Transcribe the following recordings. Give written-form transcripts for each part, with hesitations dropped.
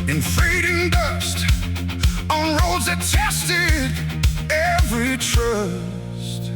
In fading dust, on roads that tested every trust.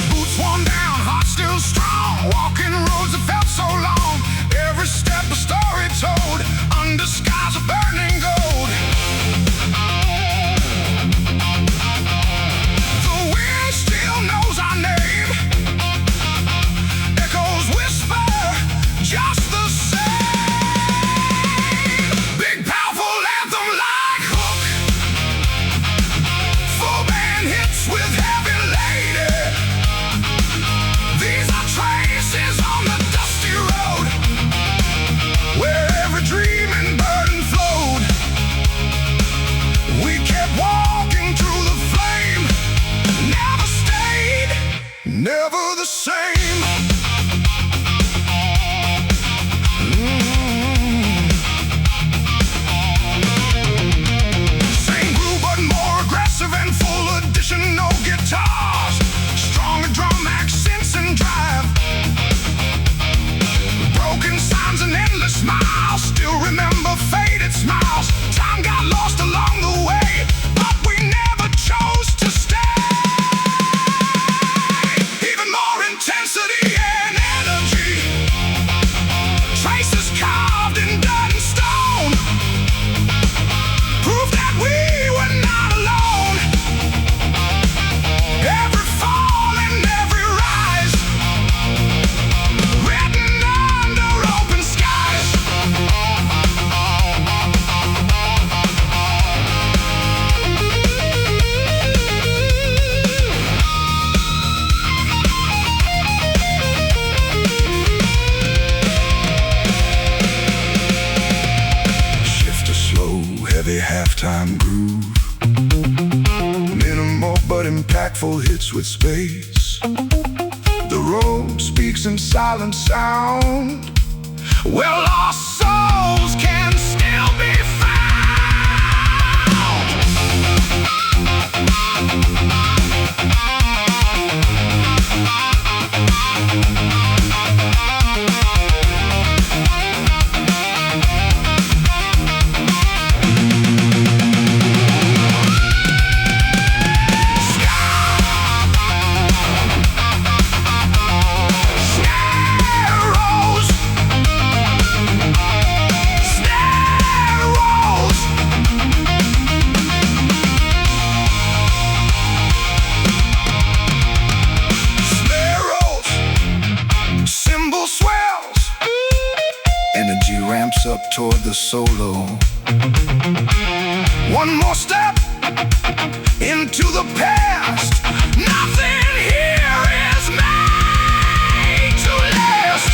Boots worn down, heart still strong, walking roads that felt so long. Every step a story told, under skies of burning gold. The wind still knows our name, echoes whisper just the same. Big powerful anthem like hook, full band hits with heavy lady. These are traces on the dusty road, where every dream and burden flowed. We kept walking through the flame, never stayed, never the same. Same groove but more aggressive and full edition, no guitars, stronger drum accents and drive. Broken signs and endless smiles, still remember faded smiles. Time got lost along the way, but we never chose to stay. Even more intensity and energy, traces carved in dirt and stone, proof that we were not alone. Every fall and every rise, written under open skies. Shift a slow, heavy halftime groove, minimal but impactful hits with space. The road speaks in silent sound, where lost souls can still be found. Cymbal swells, energy ramps up toward the solo. One more step into the past, nothing here is made to last.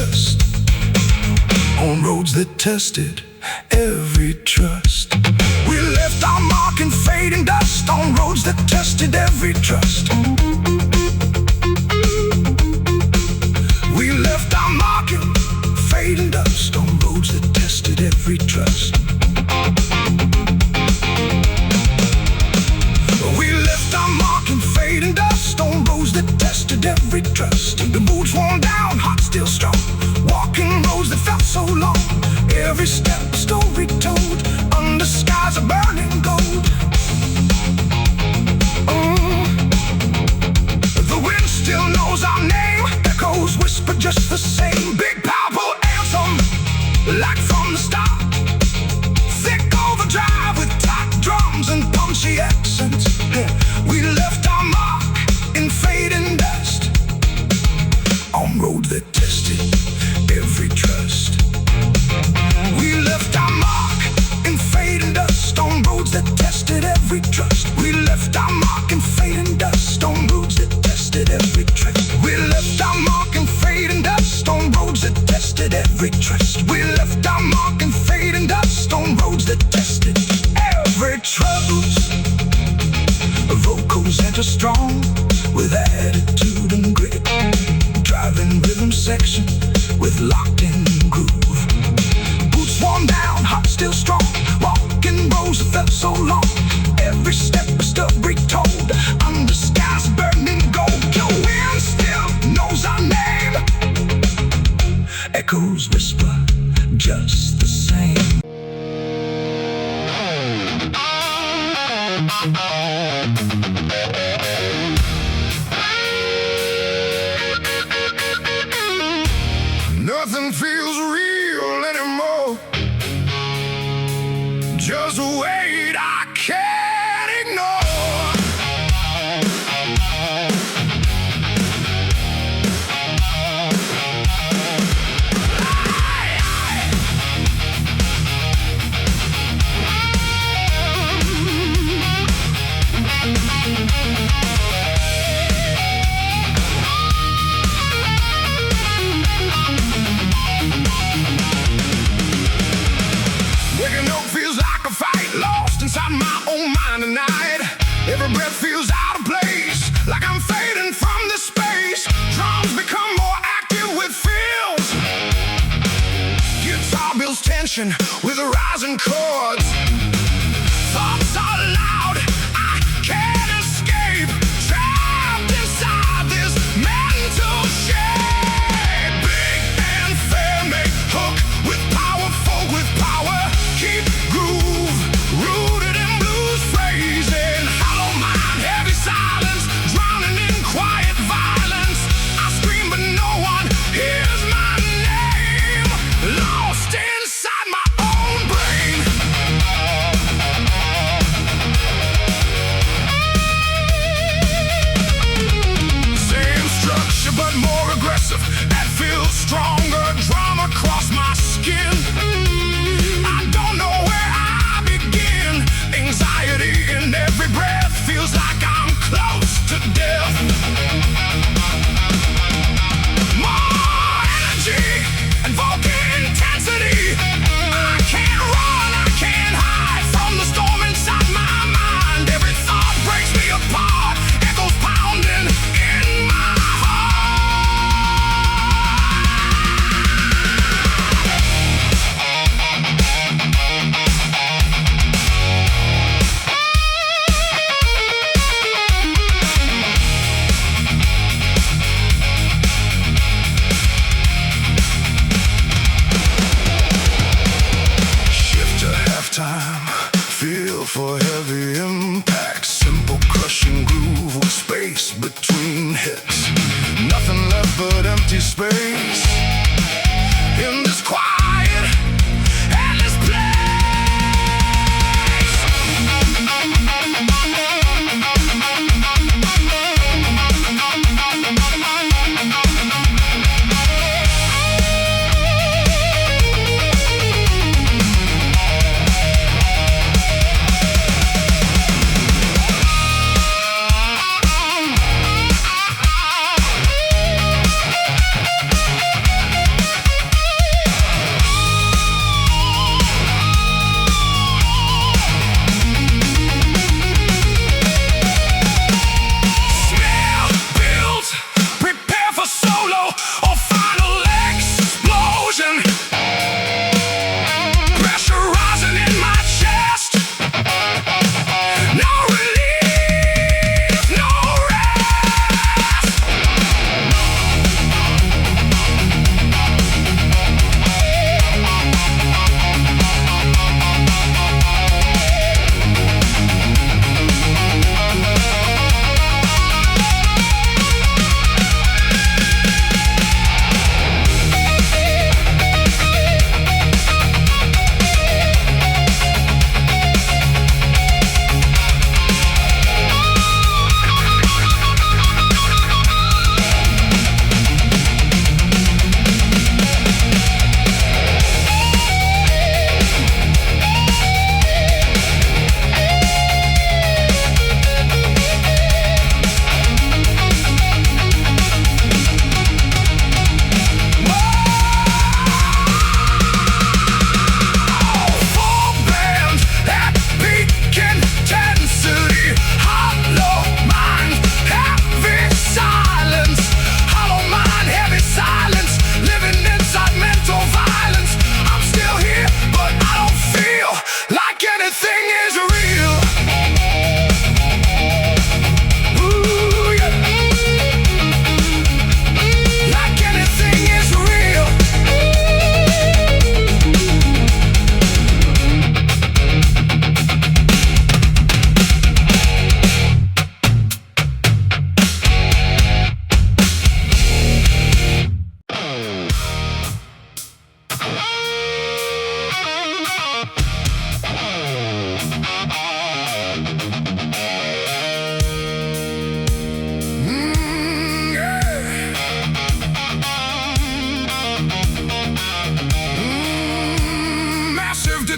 dust. On roads that tested every trust. We left our mark in fading dust. On roads that tested every trust. We left our mark in fading dust. On roads that tested every trust. We left our mark in fading dust. On roads that tested every trust. The boots worn down, heart still strong. Walking roads that felt so long. Every step a story told, under skies of burning gold. The wind still knows our name. Echoes whisper just the same. Big powerful anthem, like from the start. Thick overdrive with tight drums and punchy accents. We left our mark in fading dust. On road that tested every trust. We left our mark in fading dust. On roads that tested every trust. We left our mark in fading dust. On roads that tested every trust. We left our mark in fading dust. On roads that tested every trust. We left our mark in fading dust. On roads that tested every trust. Vocals enter strong with attitude and grit. Driving rhythm section with locked-in groove. Boots worn down, heart still strong. Walking roads that felt so long. Every step a story told, under skies burning gold. The wind still knows our name. Echoes whisper just the same. Nothing feels real anymore. Just wait, I can't ignore. Waking up feels like a fight, lost inside my own mind tonight. Every breath feels out of place, like I'm fading from this space. Drums become more active with fills. Guitar builds tension with rising chords. Thoughts are loud, I can't escape. Trapped inside this mental shape. Big and fair make hook with power, folk with power. Keep groove, rooted in blues phrasing. Hollow mind, heavy silence, drowning in quiet violence. I scream but no one hears my name. Lost inside my own brain.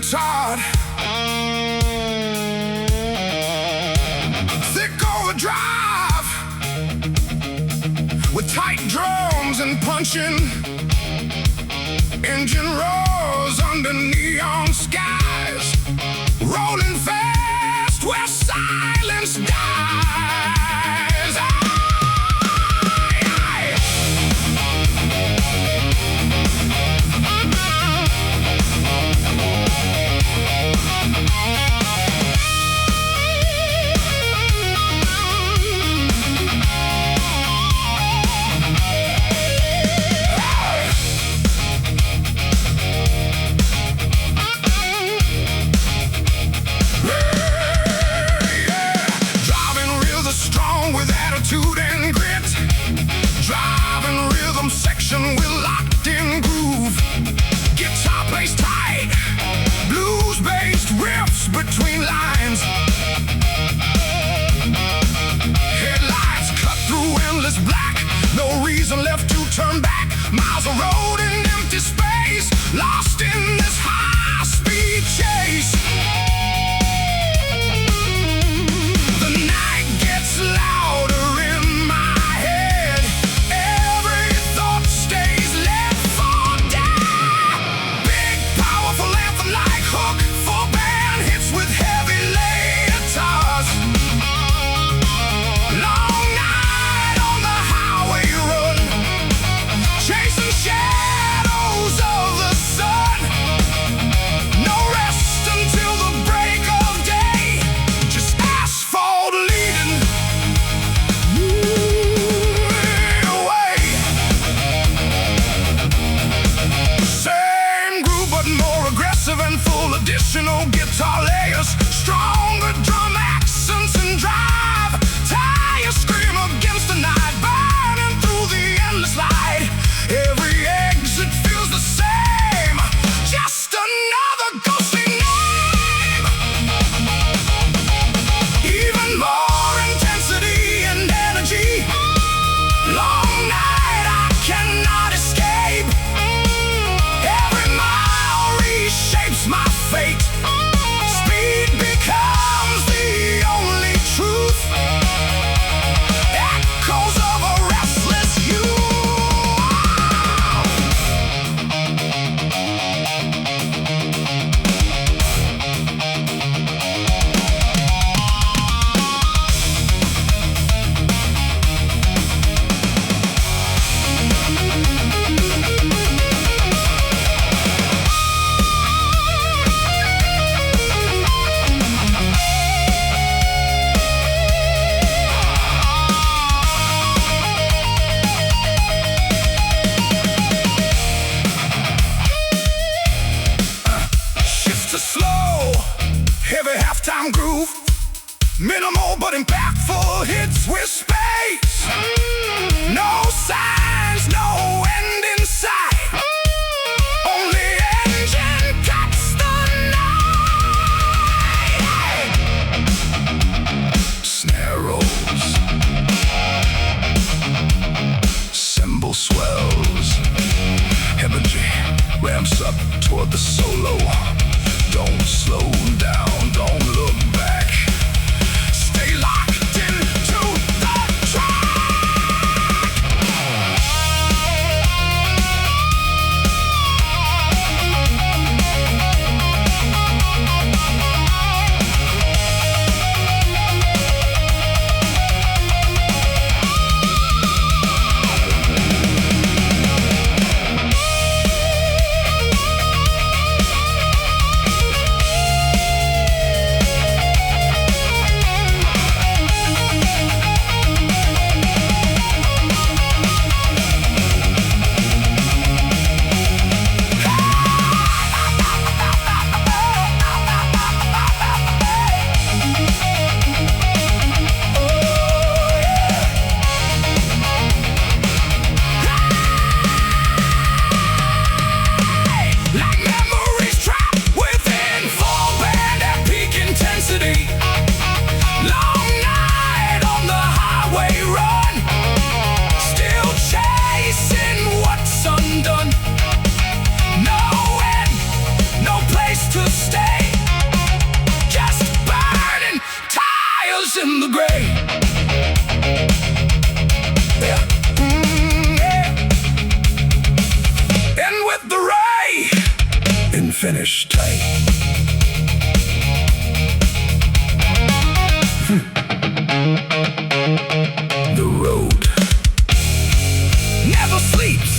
leotard, thick overdrive with tight drums and punching engine roars under neon skies, rolling fast where silence dies. We're locked in groove. Guitar plays tight, blues-based riffs between lines. Headlights cut through endless black, no reason left to turn back. Miles of road in empty space, lost in this high-speed chase. The night gets louder in my head. Every thought stays left for dead. Big, powerful anthem-like hook, full band hits with heavy leotards. Long night on the highway run, chasing shadows of the sun. No rest until the break of day, just asphalt leading away. Same groove but more aggressive and full, additional guitar layers, stronger drum accents and drive. Tires scream against the night, burning through the endless light. Every exit feels the same, just another ghostly name. Even more intensity and energy. Long night I cannot escape. Every mile reshapes my fate. Speed becomes the only truth. Echoes of a restless youth. Shift to slow, heavy halftime groove. Minimal but impactful hits with space. No signs, no end in sight. Only engine cuts the night. Snare rolls, cymbal swells. Energy ramps up toward the solo. Don't slow down, don't look back. Stay locked into the track. finish tight. The road never sleeps.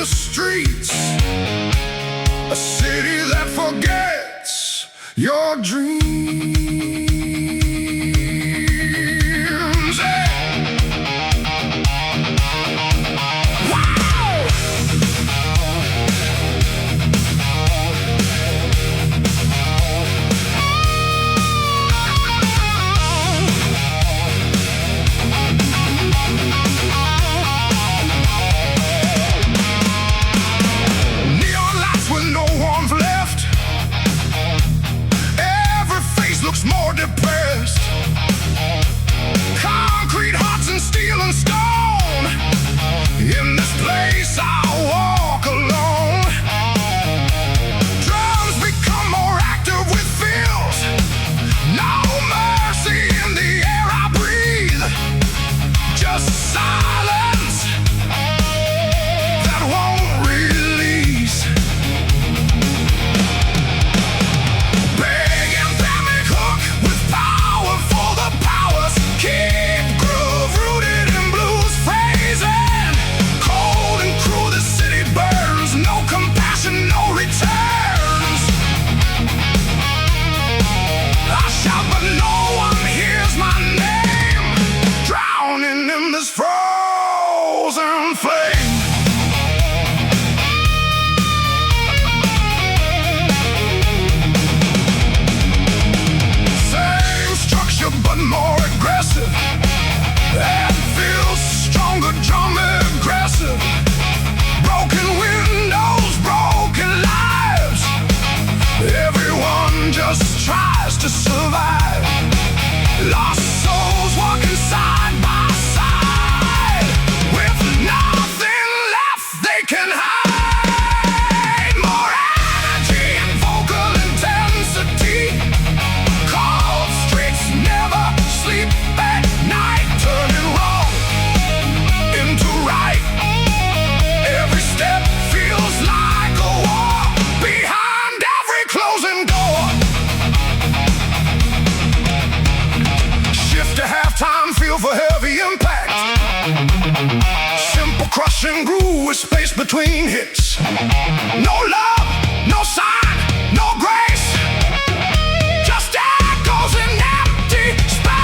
Streets, a city that forgets your dreams. Wow! More depressed. Concrete hearts and steel and stone. In this place I walk alone. Drums become more active with feels. No mercy in the air I breathe. Just silence that won't release. Keep groove rooted in blues phrasing. Cold and cruel, the city burns. No compassion, no returns. I shout but no one hears my name. Drowning in this frozen flame. Same structure but more aggressive. That feels stronger, drum aggressive. Broken windows, broken lives. Everyone just tries to survive. Lost souls walking side by side, with nothing left they can hide. More energy and vocal intensity. Cold streets never sleep at night, turning wrong into right. Every step feels like a war behind every closing door. Shift to halftime, feel for heavy impact. Simple crushing groove with space between hits. No love, no sign, no grace. Just echoes in empty space.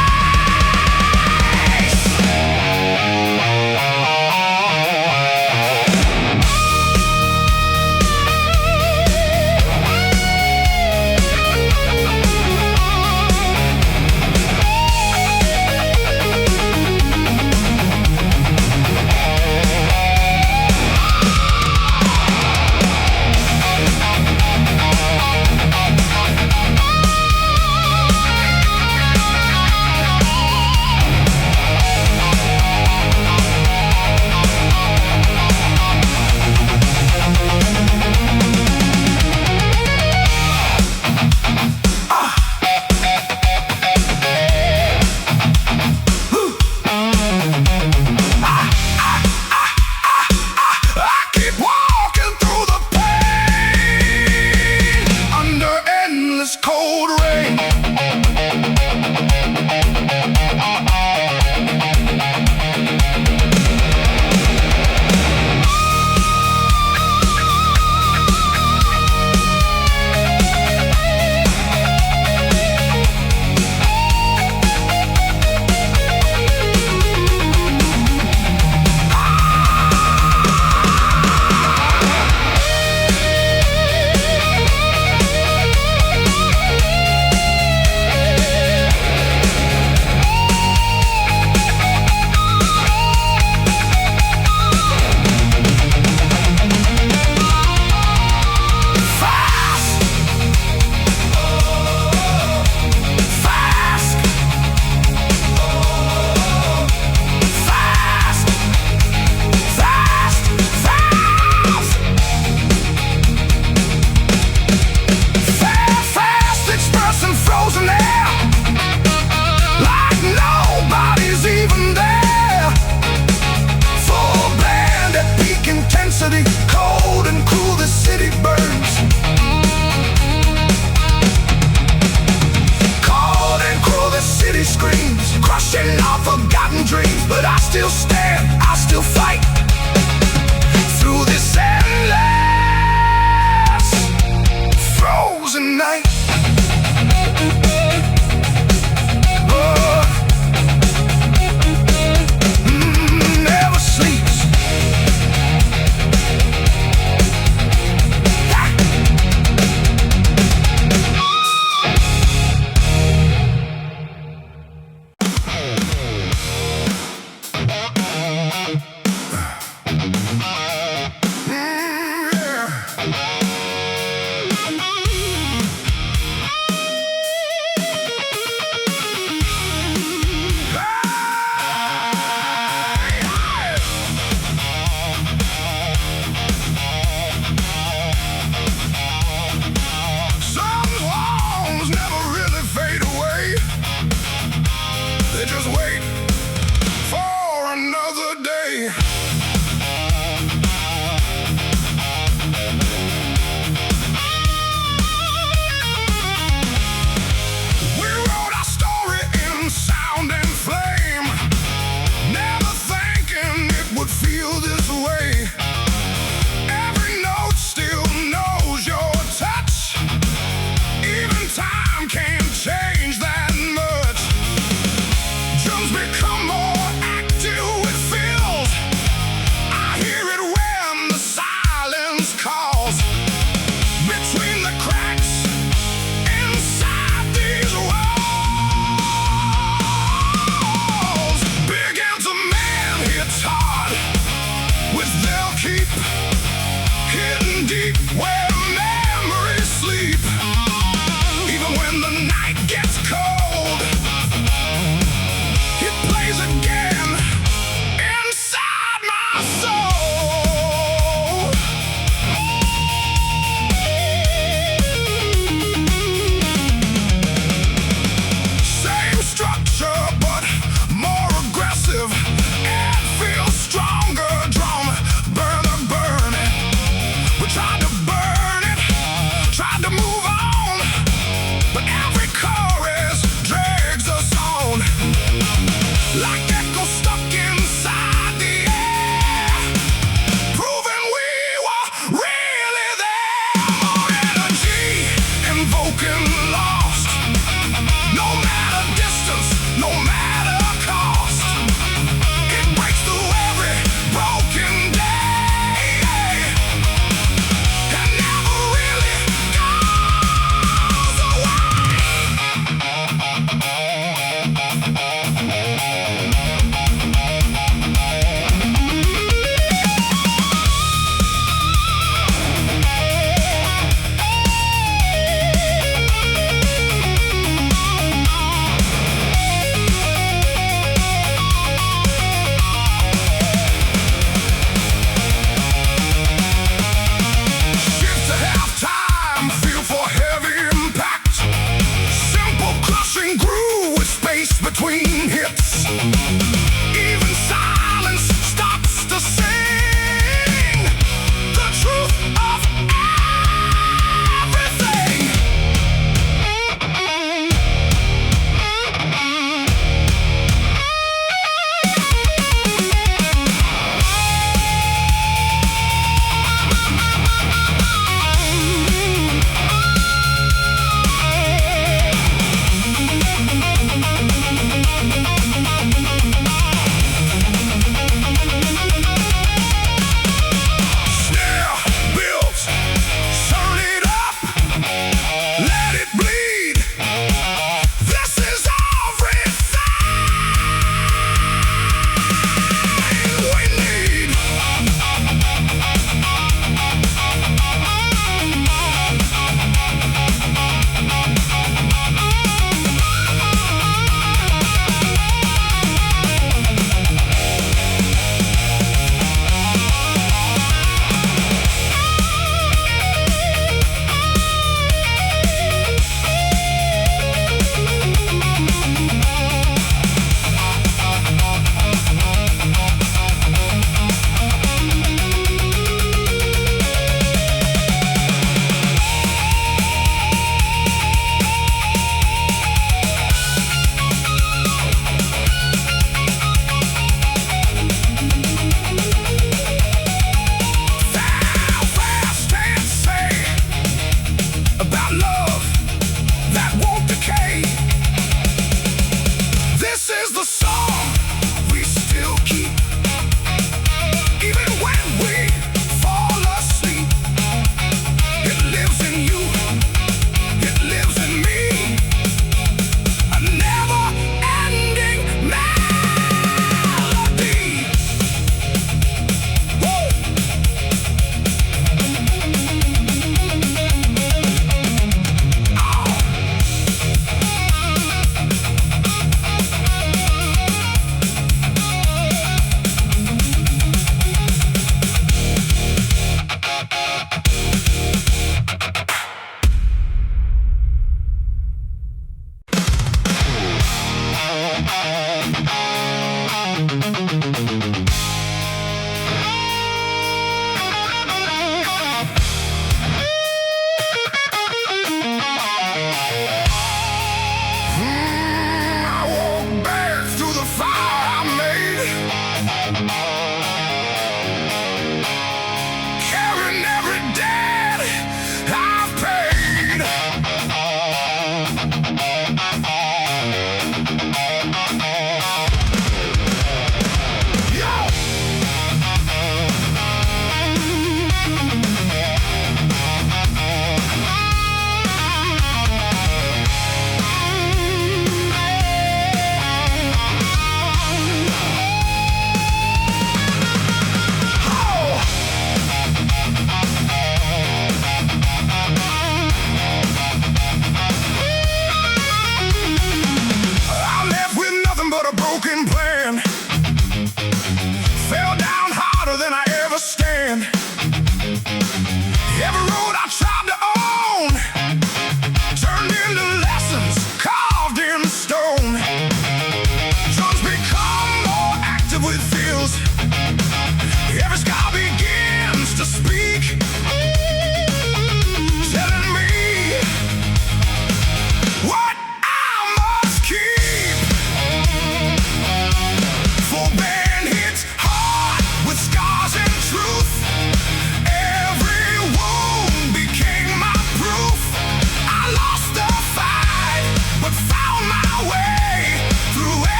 still stand, I'll still fight through this endless frozen night. Never sleeps. They just wait for another day. We wrote our story in sound and flame, never thinking it would feel this way. Every note still knows your touch, even time can't change that much. Drums become more active with fills. I hear it when the silence calls. Between the cracks inside these walls, begin to man hits hard with they'll keep hidden deep where memories sleep. Even when the night gets cold, it plays again inside my soul.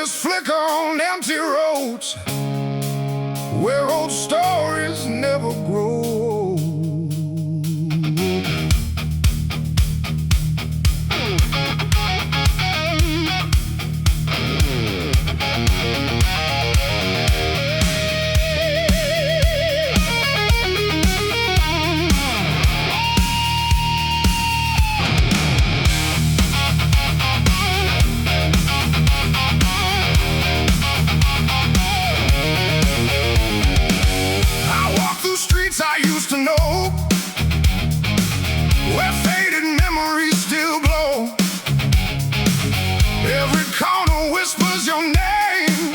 Torches flicker on empty roads where old stories never grow old. I used to know, where faded memories still glow. Every corner whispers your name,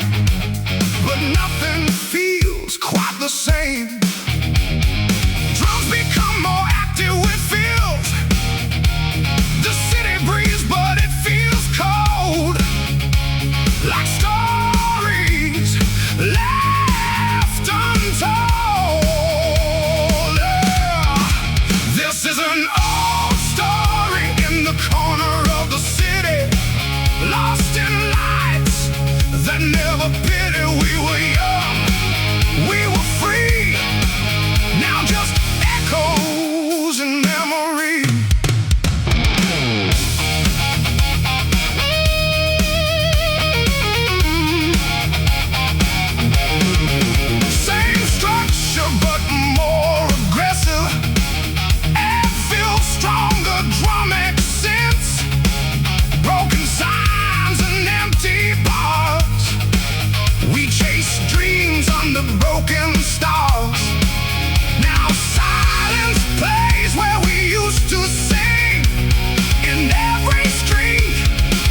but nothing feels quite the same. Drums become more active with feels. The city breathes, but it feels cold, like stories left untold. This is an old story in the corner of the city, lost in lights that never pity. We were young, we were free, now just echoes in memory. Same structure but more aggressive. Stronger drum accents, broken signs and empty bars. We chase dreams under broken stars. Now silence plays where we used to sing. In every street,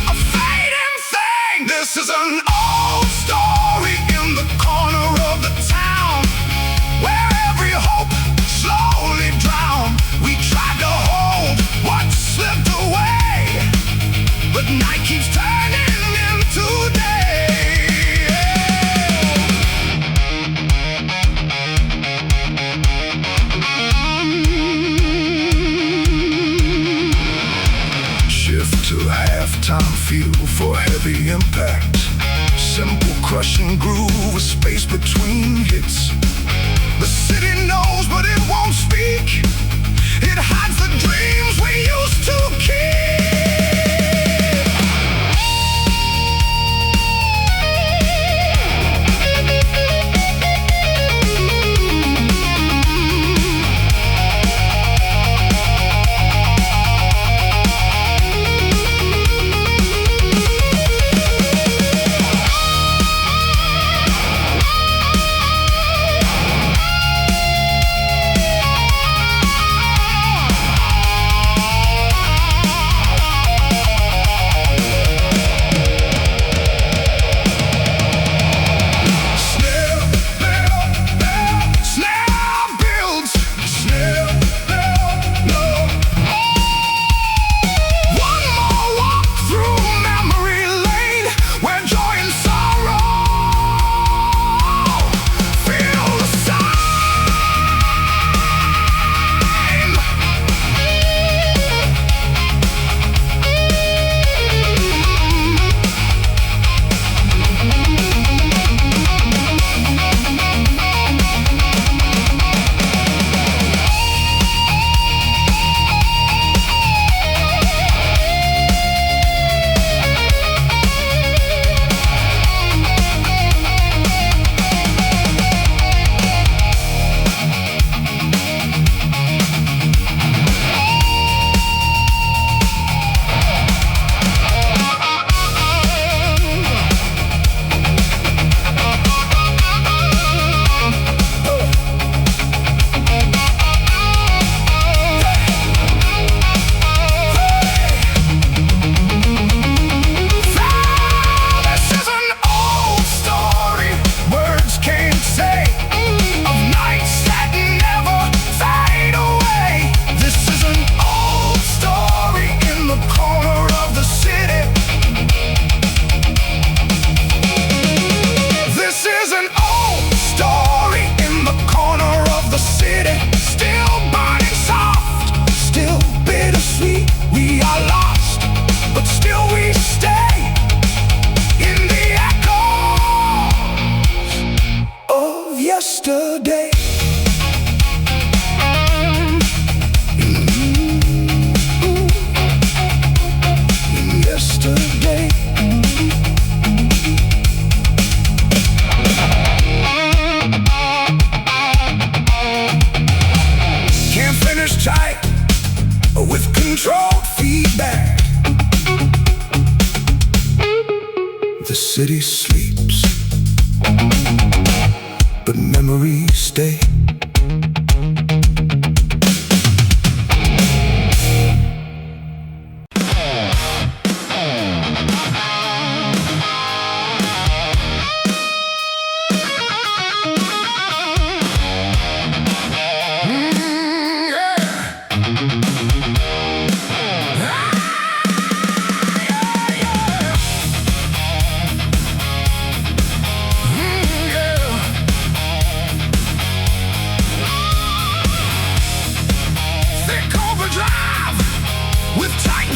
a fading thing. This is an old story in the corner of the town, where every hope slowly drowned. We tried to hold what slipped away, but night keeps turning into day. Shift to halftime feel for heavy impact. Simple crushing groove with space between hits. The city knows but it won't speak. It hides the dreams we used to keep. tight with controlled feedback. The city sleeps, but memories stay.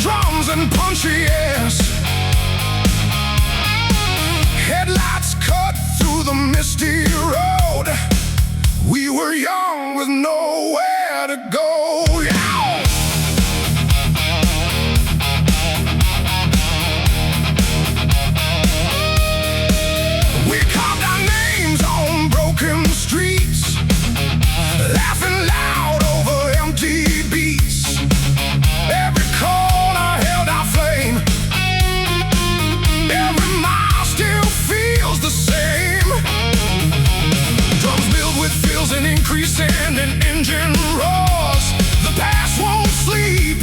Drums and punchy airs, headlights cut through the misty road. We were young with nowhere to go. Yeah. We carved our names on broken streets, laughing loud over empty beats. Every corner held our flame, every mile still feels the same. Drums build with fills and increase and an engine roars. The past won't sleep.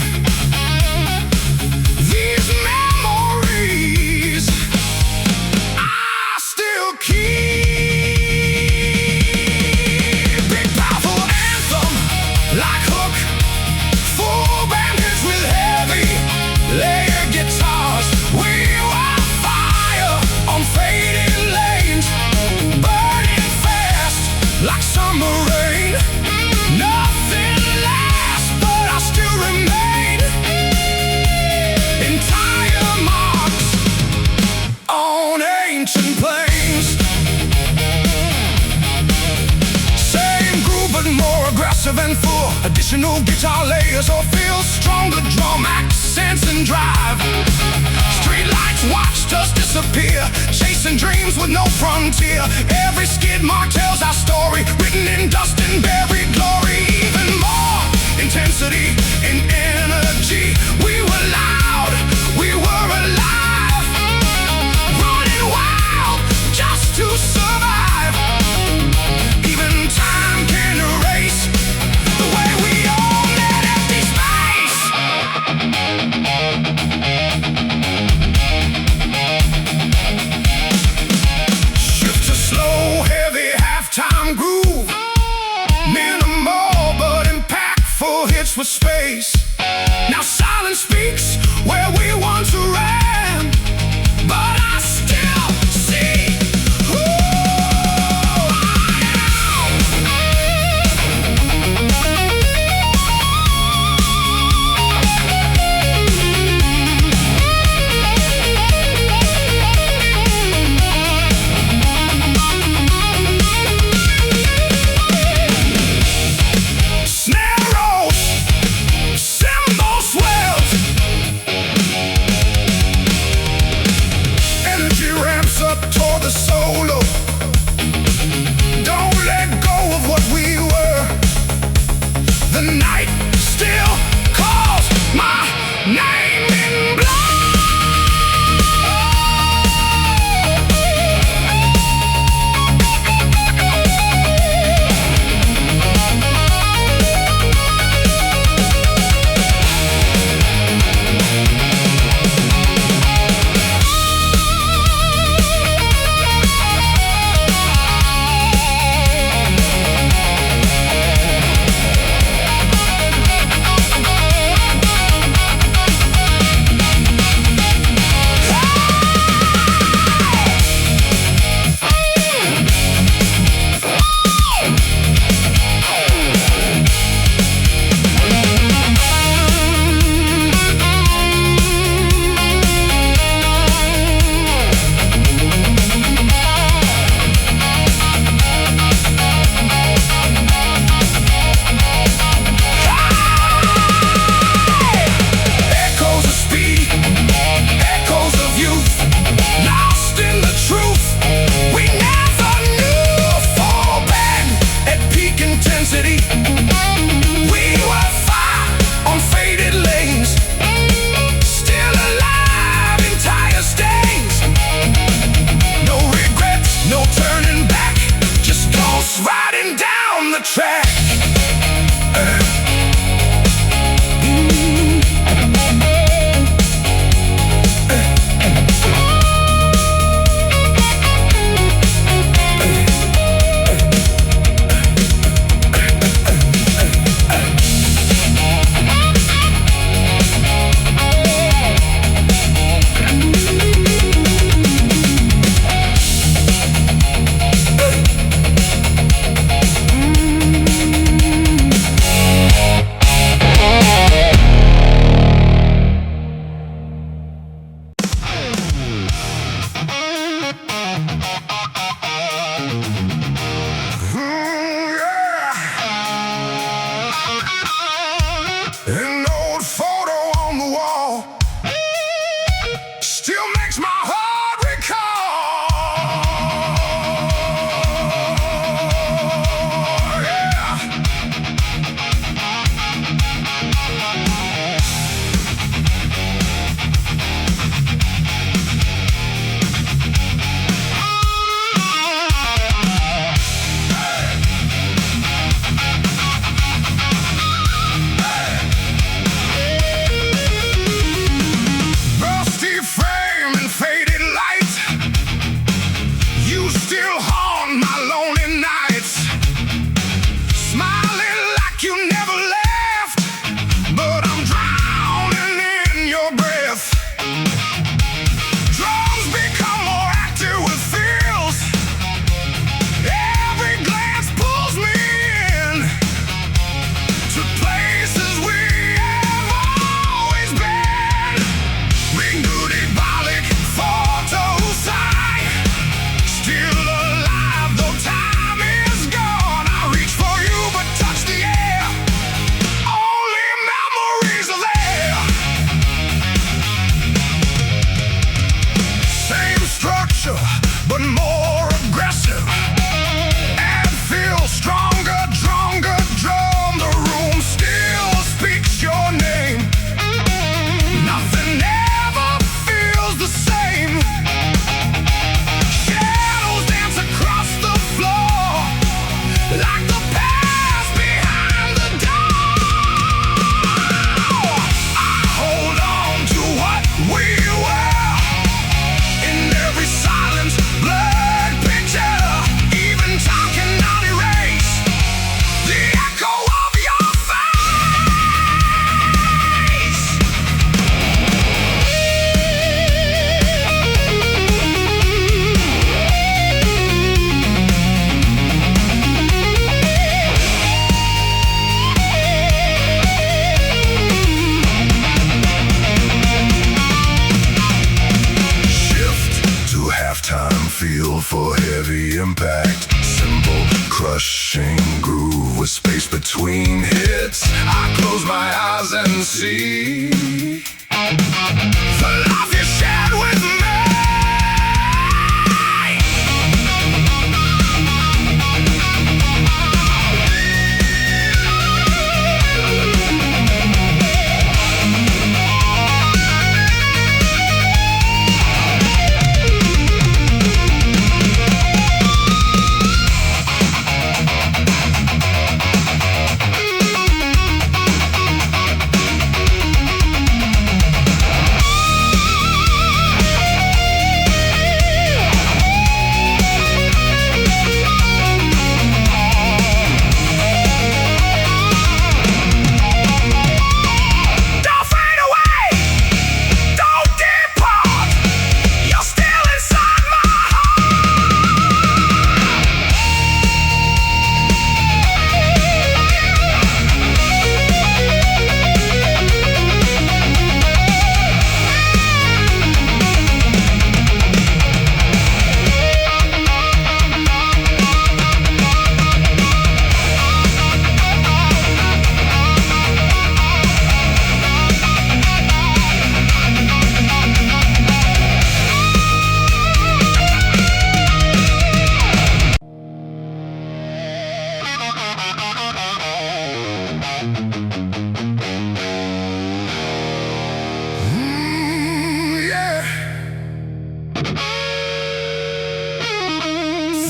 These memories I still keep. Big powerful anthem like hook, full band hits with heavy layered guitars. We were fire on fading lanes, burning fast like summer rain. Nothing lasts, but I still remain. Entire marks on ancient plains. Same groove but more aggressive and full. Additional guitar layers or feel stronger drum accents and drive. Street lights watched us disappear, chasing dreams with no frontier. Every skid mark tells our story, written in dust and buried glory. Even more intensity and energy. We were loud, we were alive, running wild just to survive. Even time can erase the way we own that empty space. Shift to slow, heavy halftime groove. Minimal but impactful hits with space. Now silence speaks where we once ran, but I still see who I snare rolls, cymbal swells, and see the love you shared with me.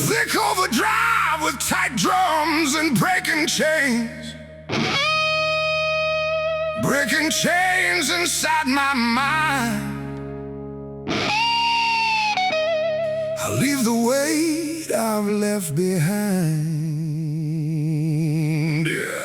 Thick overdrive with tight drums and breaking chains inside my mind. I leave the weight I've left behind. Yeah.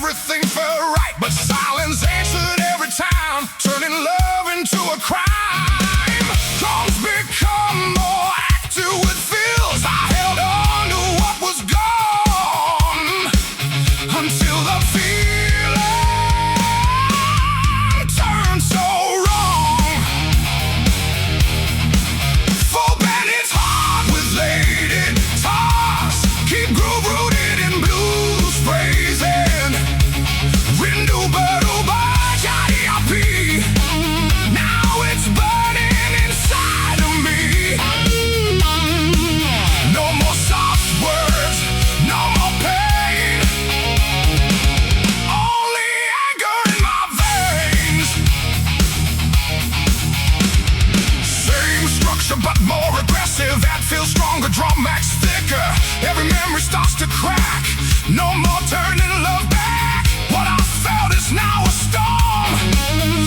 everything felt right, but silence answered every time, turning love into a crime. Drums become more active with feels. I held on to what was gone until the feeling turned so wrong. Full band, it's hard with lady guitars. Keep groove rooted in blues phrasing. Now it's burning inside of me. No more soft words, no more pain, only anger in my veins. Same structure but more aggressive. That feels stronger, drum max thicker. Every memory starts to crack. No more turning love back. What I felt is now a storm.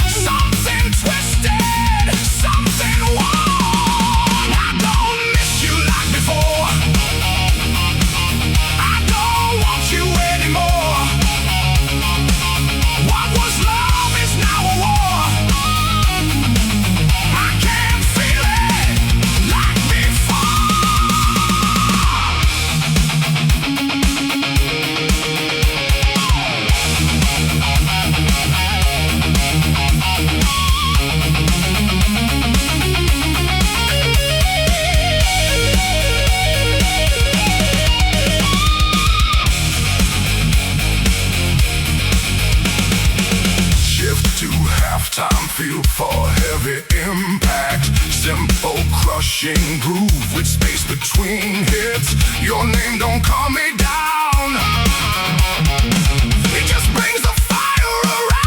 Something twisted, something warm. I don't miss you like before. I don't want you anymore. What was love is now a war. I can't feel it like before. Halftime feel for heavy impact. Simple crushing groove with space between hits. Your name don't calm me down. It just brings the fire around.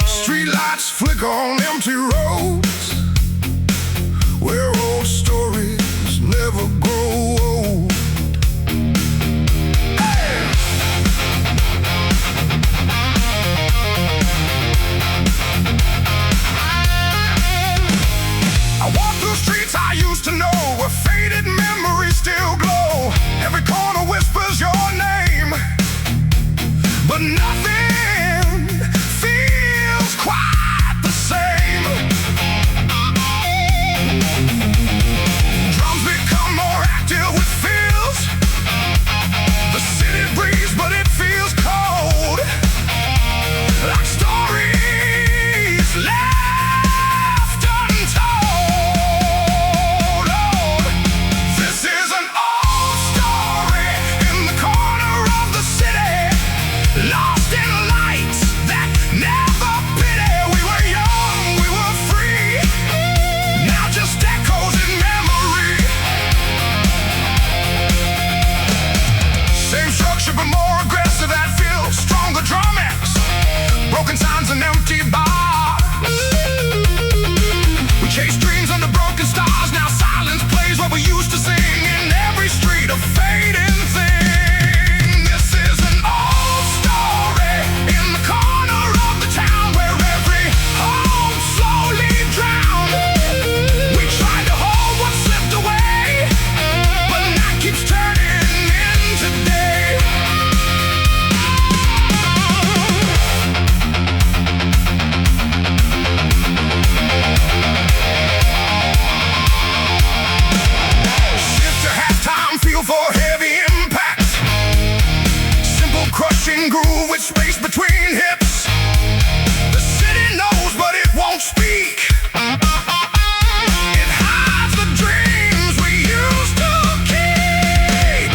Streetlights flicker on empty roads, where old stories never grow old. Hey! I walk through streets I used to know, where faded memories still glow. Every corner whispers your name, but nothing feels quite the same. Drums become more active with feels. The city breathes, but it feels cold, like stories left untold. Oh, this is an old story in the corner of the city, lost in lights that never pity. We were young, we were free, now just echoes in memory. Same structure but more aggressive, that feels stronger drum X, broken signs and empty bars. We chase dreams under broken stars, now silence plays what we used to sing in every street, a fading thing. This is an old story in the corner of the town, where every hope slowly drowned. We tried to hold what slipped away, but night keeps turning into day. Shift to halftime, feel for heavy impact. Simple crushing groove with space between hips. The city knows, but it won't speak. It hides the dreams we used to keep.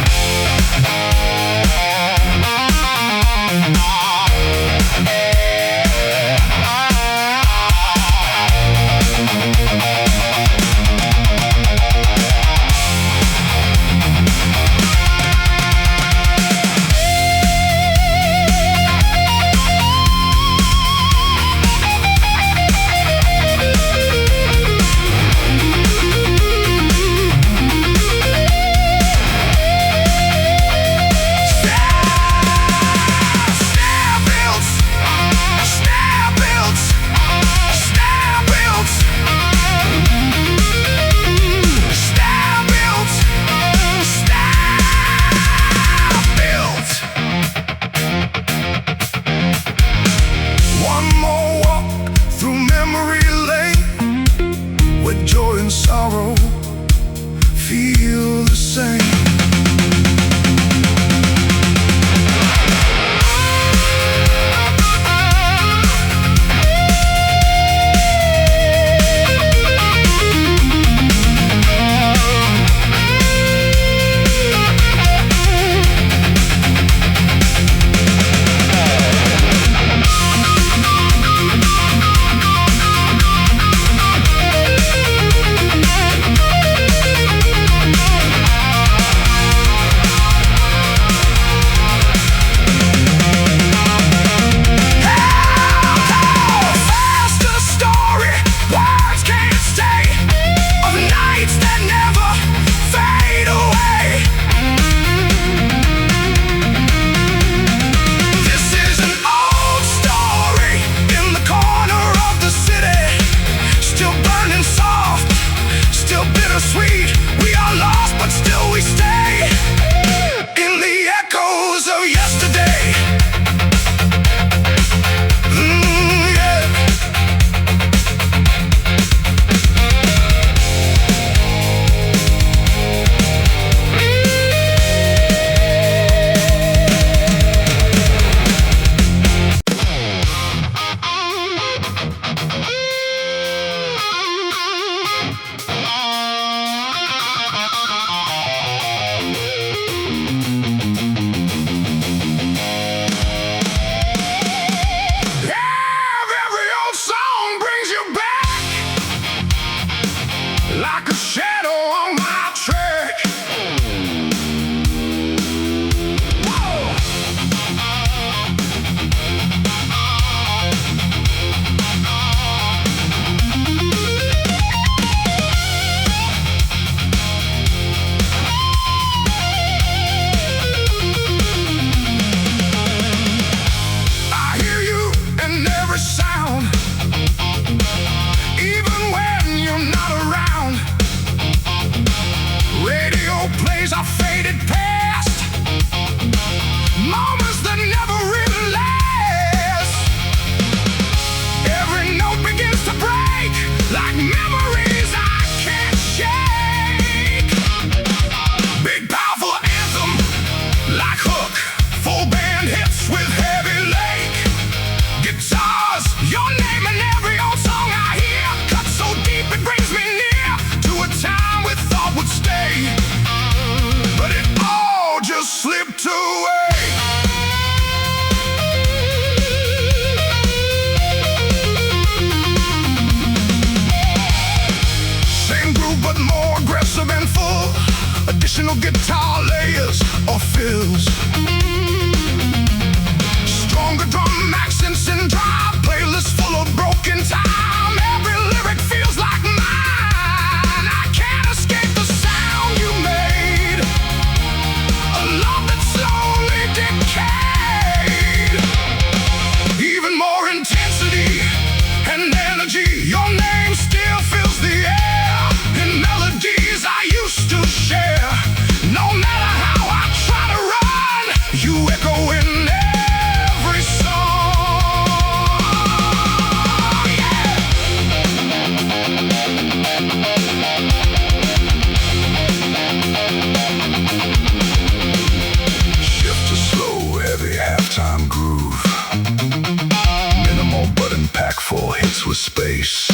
with space.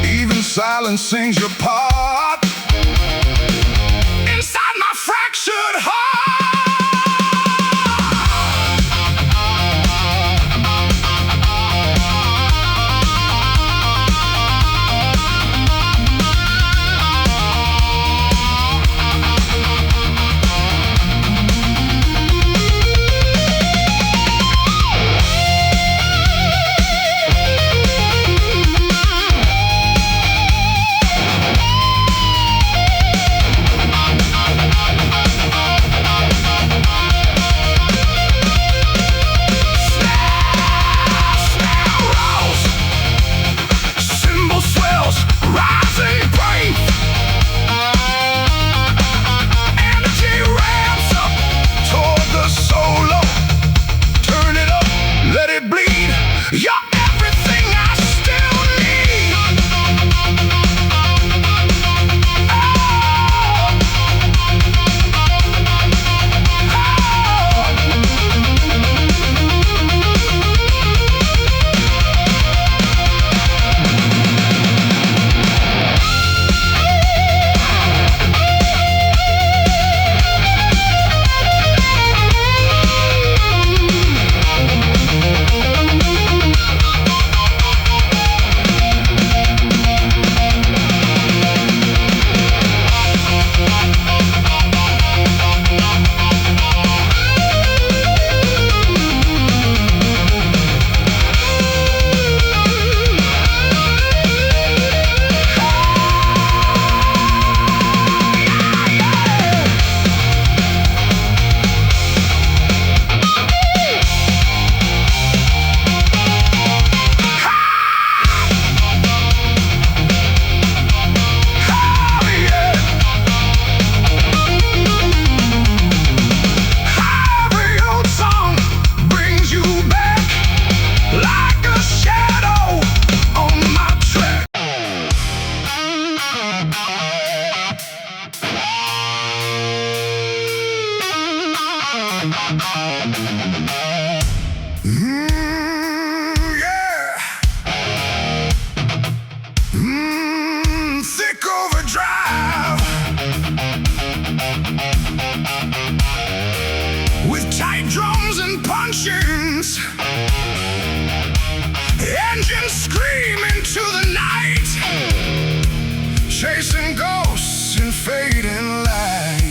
Even silence sings your part inside my fractured heart. Thick overdrive with tight drums and punchings, engines screaming to the night, chasing ghosts in fading light.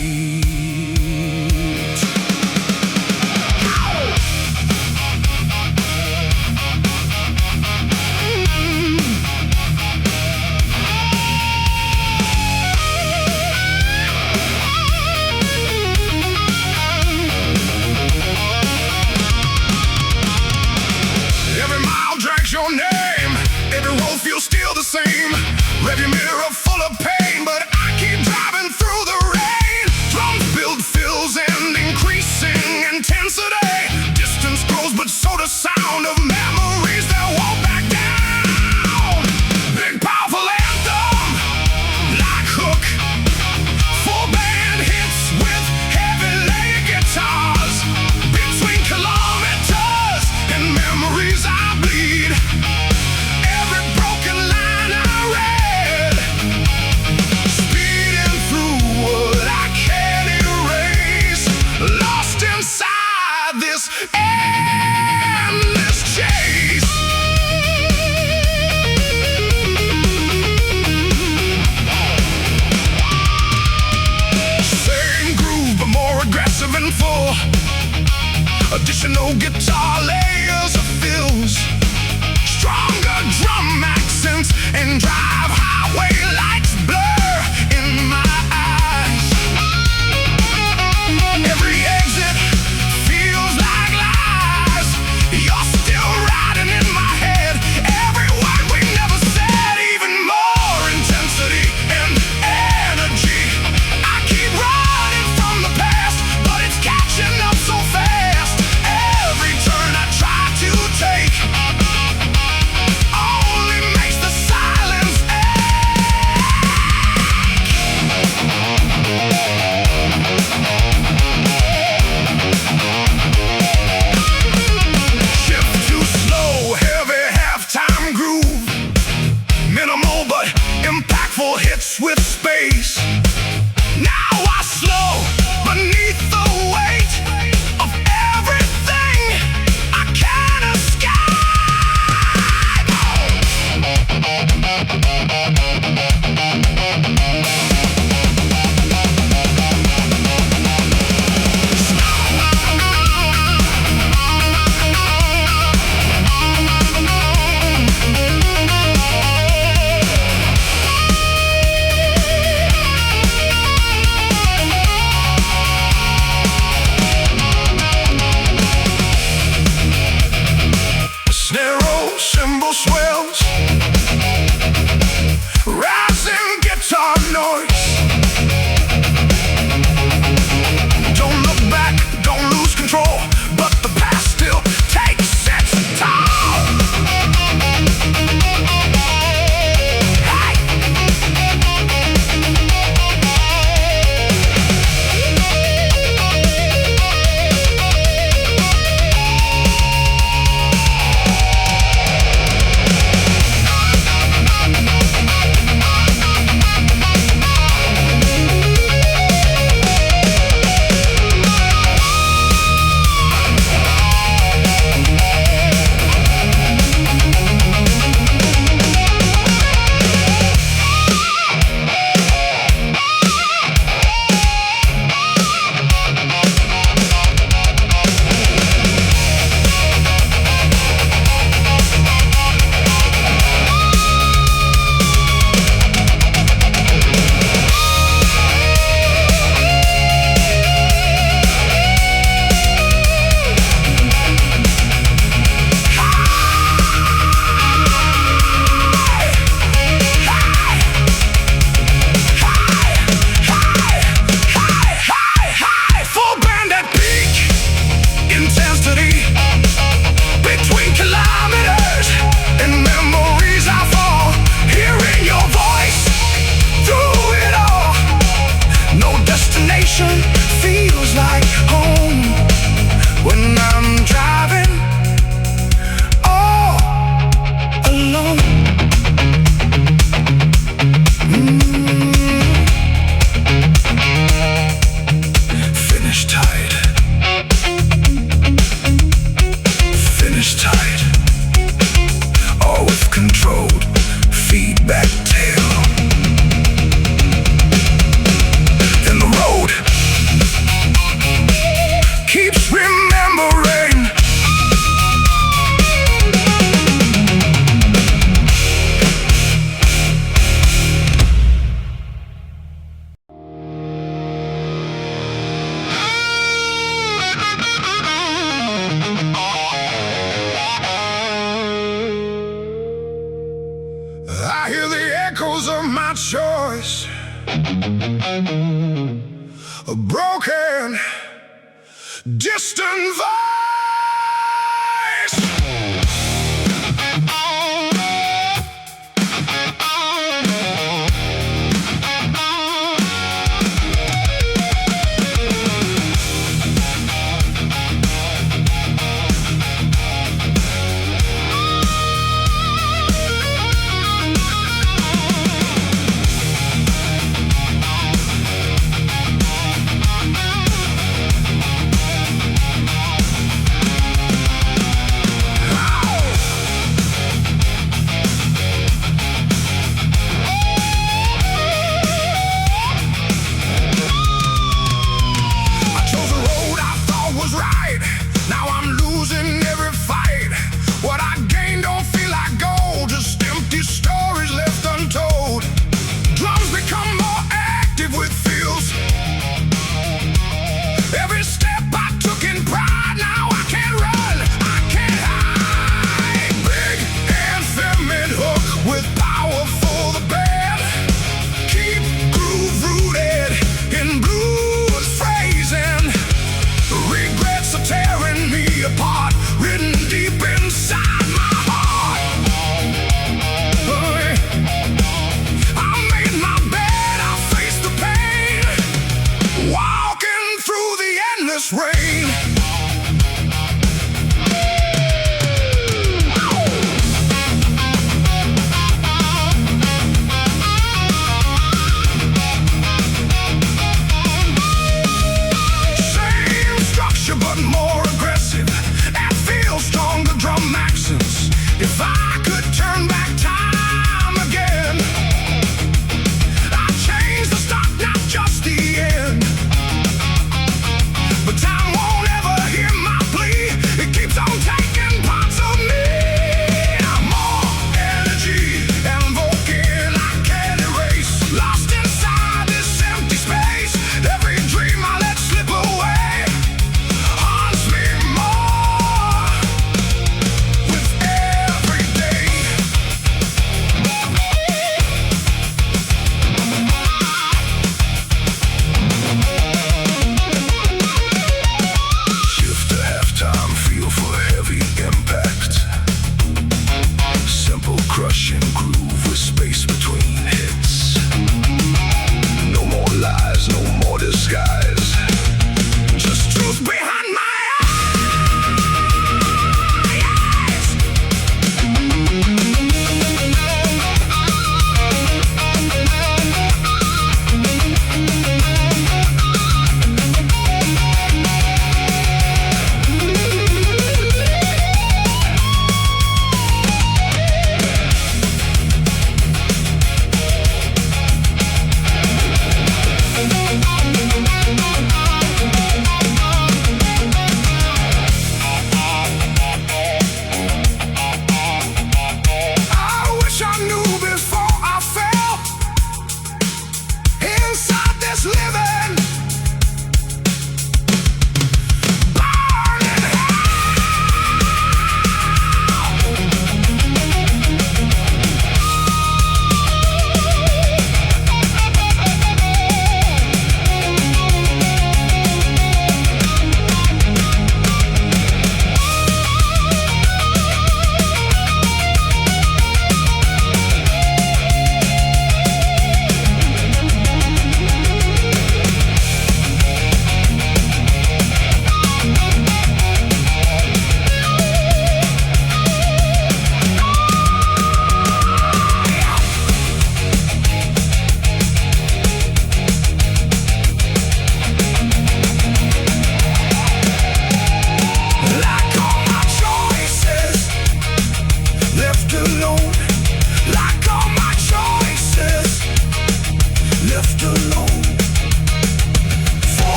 Your name, every road feels still the same. Rearview mirror full of pain, but I keep driving through the rain. Drums build fills and increasing intensity. Distance grows, but so does sound of memories that won't back down. Big powerful anthem, like hook, full band hits with heavy layered guitars. Between kilometers and memories I bleed. Every broken line I read, speeding through what I can't erase, lost inside this endless chase. Same groove, but more aggressive and full. Additional guitar layers of fills, stronger drum accents and drive highway lights blur in my eyes. Every exit feels like lies. You're still riding in my head. Every word we never said, even more intensity and energy. I keep running from the past, but it's catching up so fast. Every turn I try to take only makes the silence end. voice, a broken, distant voice.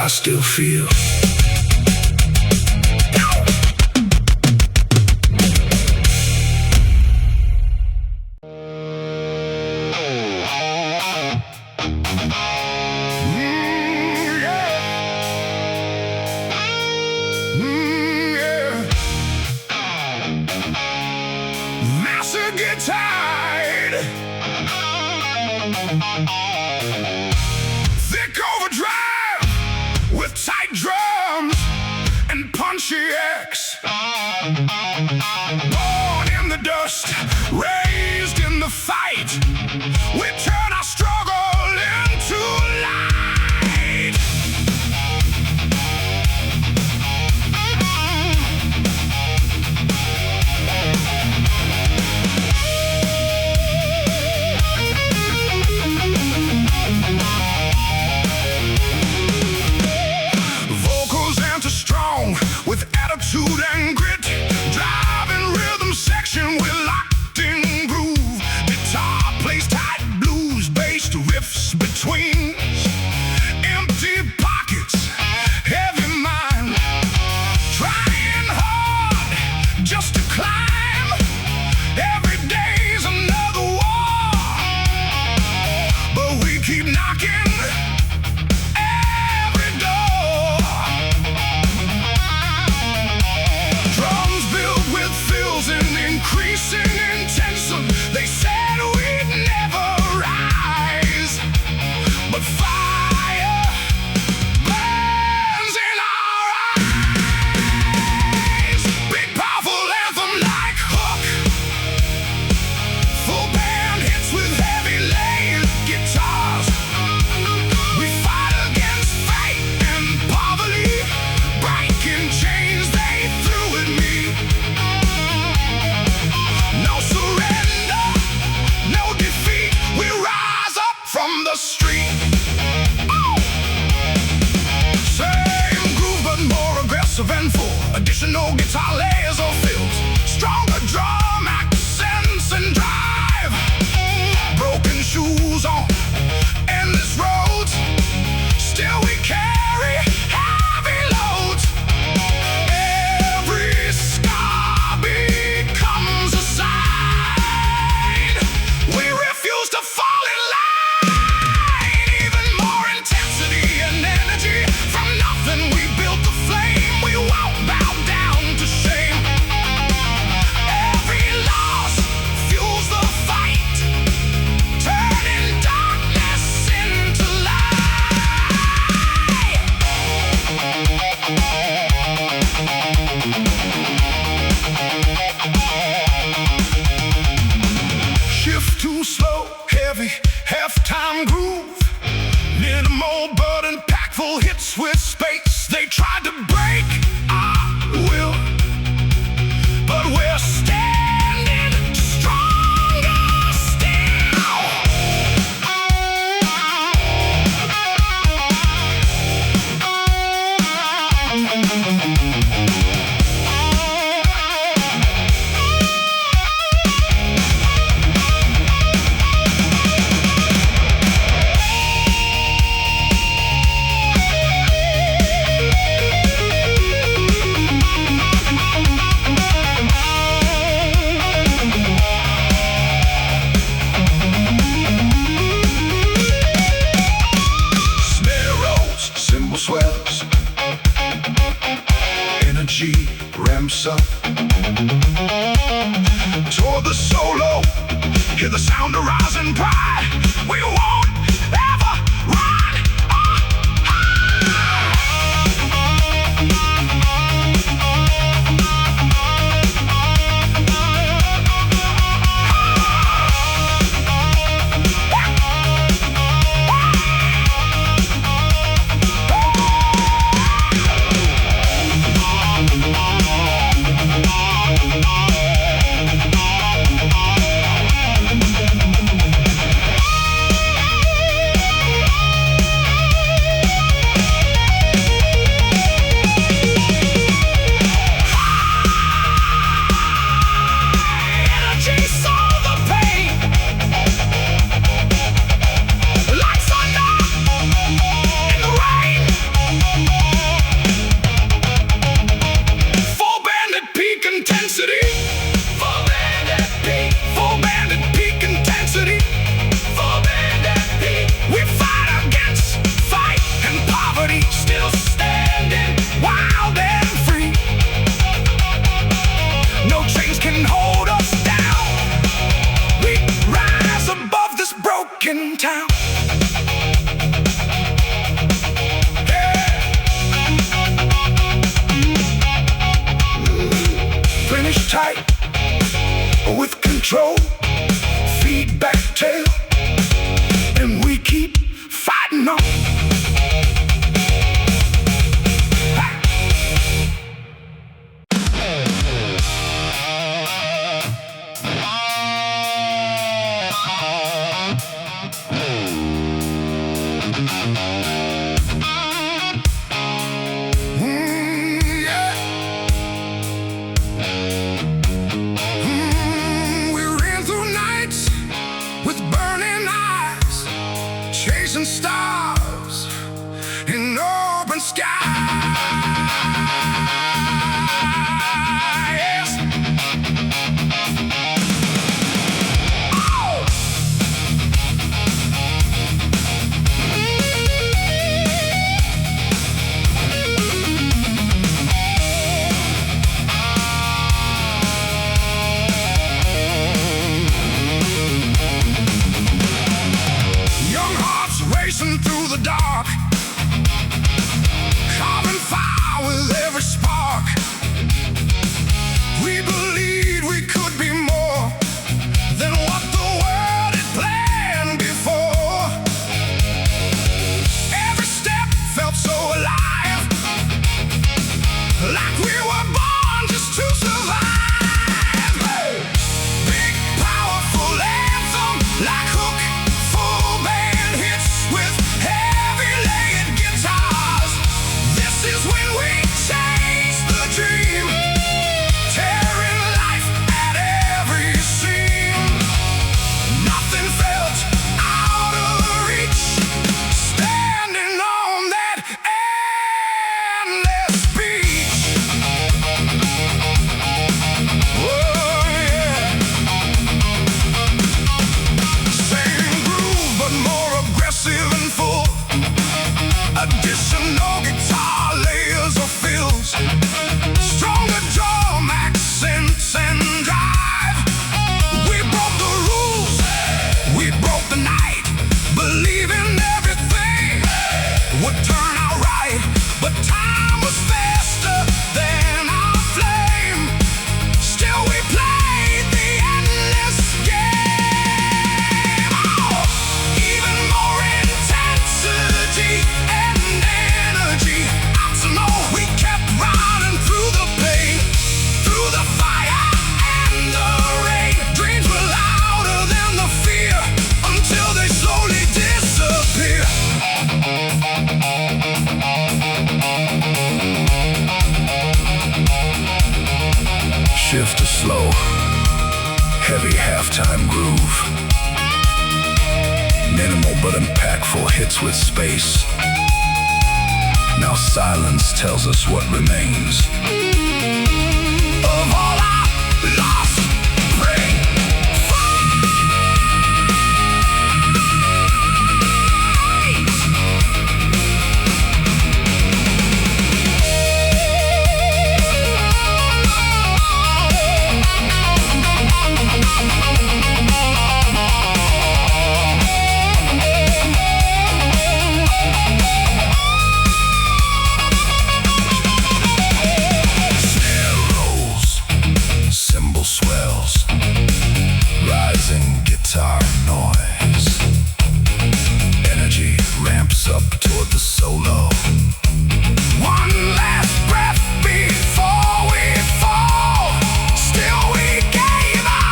I still feel. Get tired. Thick overdrive with tight drums and punchy X. Born in the dust, raised in the fight. We turn our struggle into light. With attitude and grit, driving rhythm section, we're locked in groove. Guitar plays tight blues, bass to riffs between. Empty pockets, heavy mind, trying hard just to climb. Every day's another war, but we keep knocking. Increasing intention, they said we'd never rise, but fire burns in our eyes. Big powerful anthem like hook, full band hits with heavy layered guitars. We fight against fate and poverty, breaking chains they threw at me. No surrender, no defeat, we rise up from the street. Oh! Same groove but more aggressive and full. Additional guitar layers or fills, stronger drum accents and drive. Broken shoes on endless roads, still we carry heavy loads. Every scar becomes a sign. We refuse to fall in line. Even more intensity and energy. From nothing we built the flame. We won't bow down to shame. Every loss fuels the fight, turning darkness into light. Shift too slow, heavy, half-time groove. Little more burden, packful hits with space. They tried to break our will, but we're standing stronger still. Yeah. We ran through nights with burning eyes, chasing stars in open skies. Oh! Young hearts racing through the dark, carving fire with every spark. We believed we could be more than what the world had planned before. Every step felt so alive, like we were born just to survive. Big, powerful anthem, like hook, full band hits with heavy layered guitars. This is when we chase the dream, tearing life at every seam. Nothing felt out of reach, standing on that endless beach. Oh yeah. Same groove, but more aggressive and full. Additional guitar layers or fills, stronger drum accents and drive. We broke the rules, we broke the night, believing everything would turn out right. But time was faster than our flame. Still we played the endless game. Oh, even more intensity and energy. Out to know we kept running through the pain, through the fire and the rain. Dreams were louder than the fear, until they slowly disappear. Shift to slow, heavy halftime groove. Minimal but impactful hits with space. Now silence tells us what remains of all our lost praise. Snare rolls, cymbal swells, rising guitar noise. Energy ramps up toward the solo. One last breath before we fall. Still we gave up.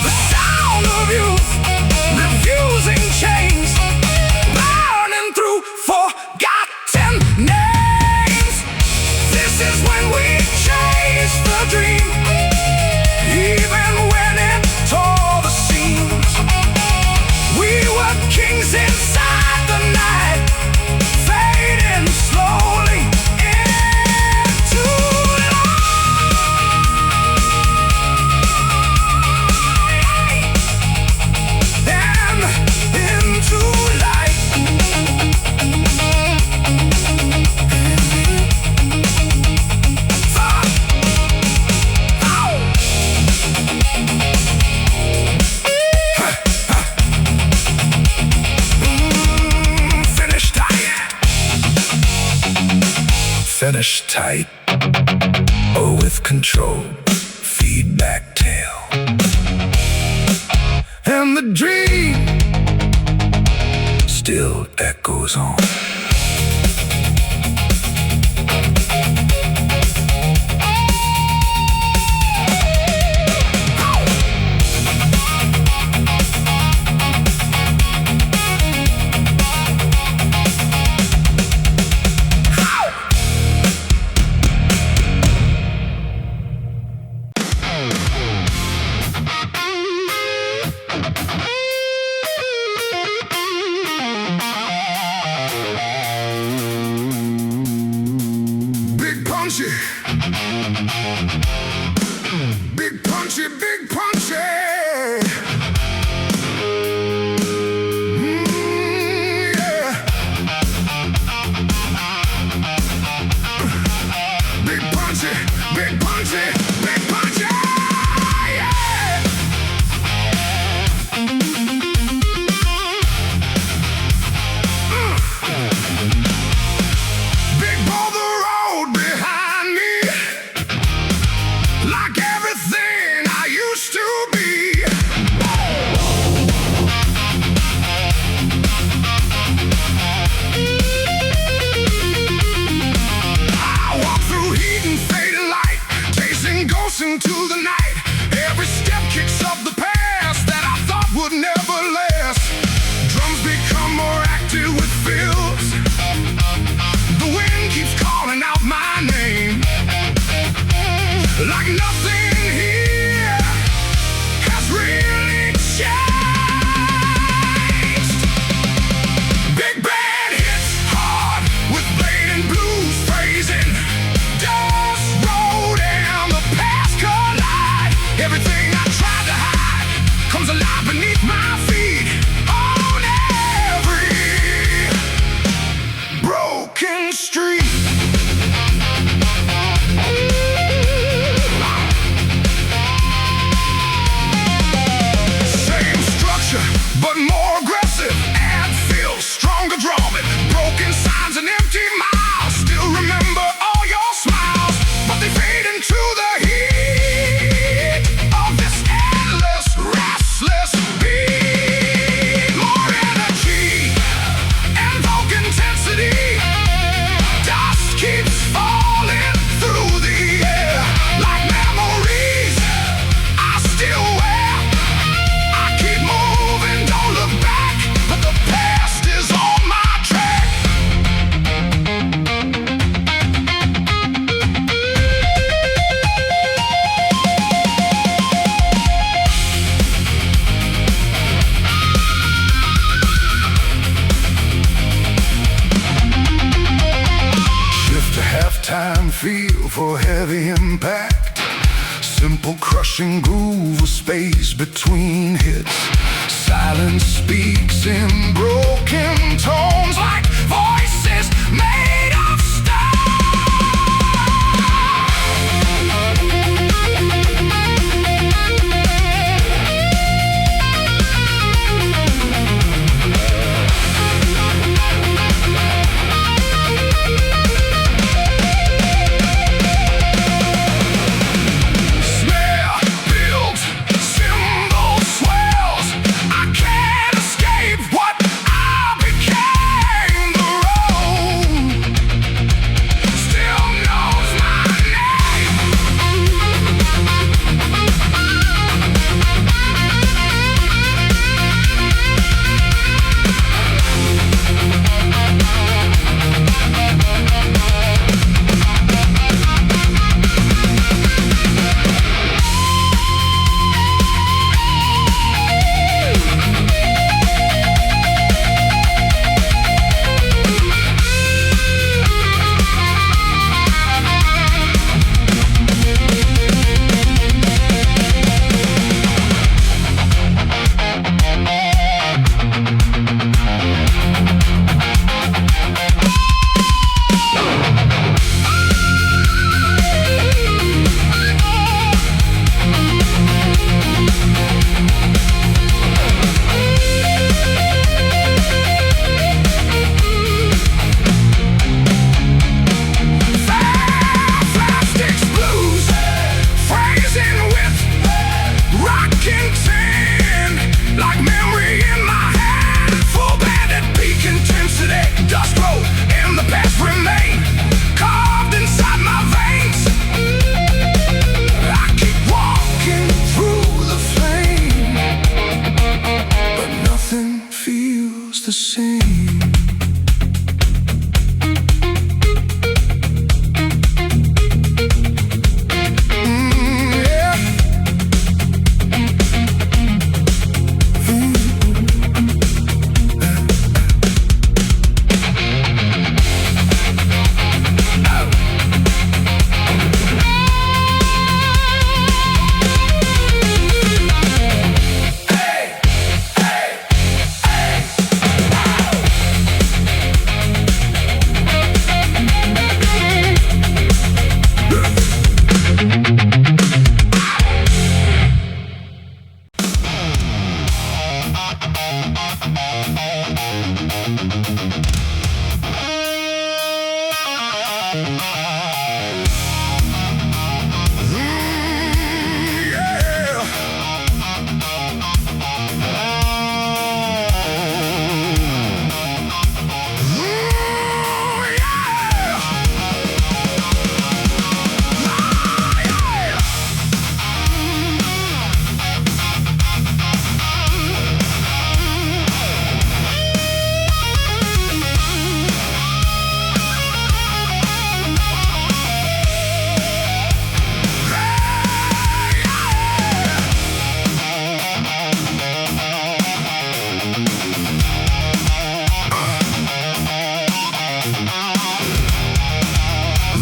The sound of youth, refusing chains, burning through forgotten names. This is when we chase the dream, even when it tore the seams. We were kings inside the night, fading slowly into the and into light. finish tight or with control, feedback tail. And the dream still echoes on. Big punchy, big punchy. Yeah. Big punchy, big punchy, big punchy. Yeah. Big boulder road behind me, like everything I used to be. I walk through heat and faded light, chasing ghosts into the night. Every step kicks up the past that I thought would never last. Drums become more active with fills. The wind keeps calling out my name, like nothing here has really changed. Big band hits hard with blade and blues phrasing. Dust road and the past collide. Everything I tried to hide comes alive beneath my feet. On every broken street. But more aggressive, add fill, stronger drumming. Broken signs and empty miles. Still remember all your smiles, but they fade into the heat of this endless, restless beat. More energy and vogue intensity. Dust keeps falling through the air like memories I still wear. Don't look back, but the past is on my track. Shift to halftime feel for heavy impact. Simple crushing groove with space between hits. Silence speaks in broken tones like voices made of what I became, the road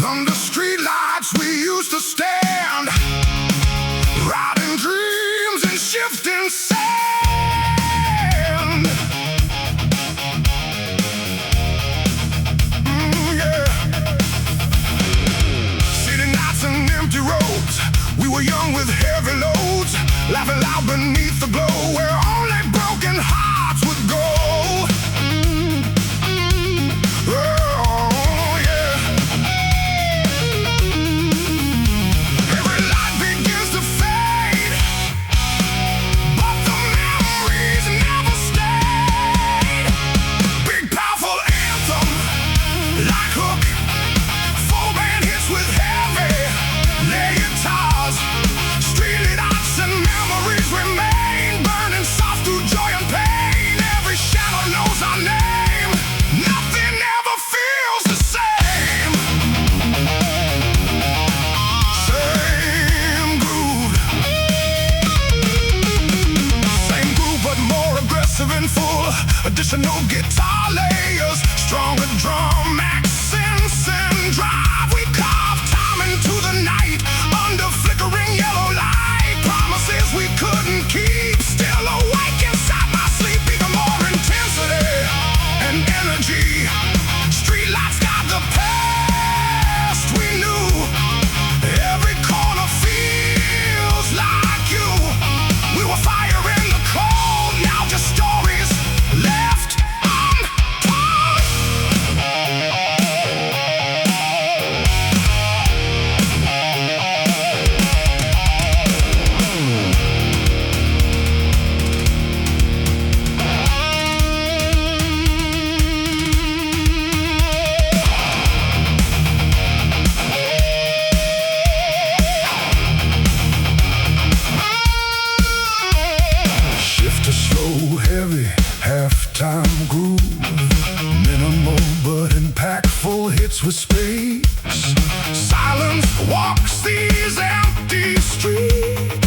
Under streetlights we used to stand, riding dreams and shifting sand. Yeah. City nights and empty roads, we were young with heavy loads, laughing loud beneath the glow where only broken hearts would go. And full additional guitar layers, stronger drum accents and drive. We carved time into the night under flickering yellow light. Promises we couldn't keep, still awake inside my sleep. Even more intensity and energy. Streetlights got the past we knew. Every corner feels like you. We were fire in the cold, now just stories left untold. Shift to slow, heavy, halftime groove. Minimal but impactful hits with space. Silence walks these empty streets.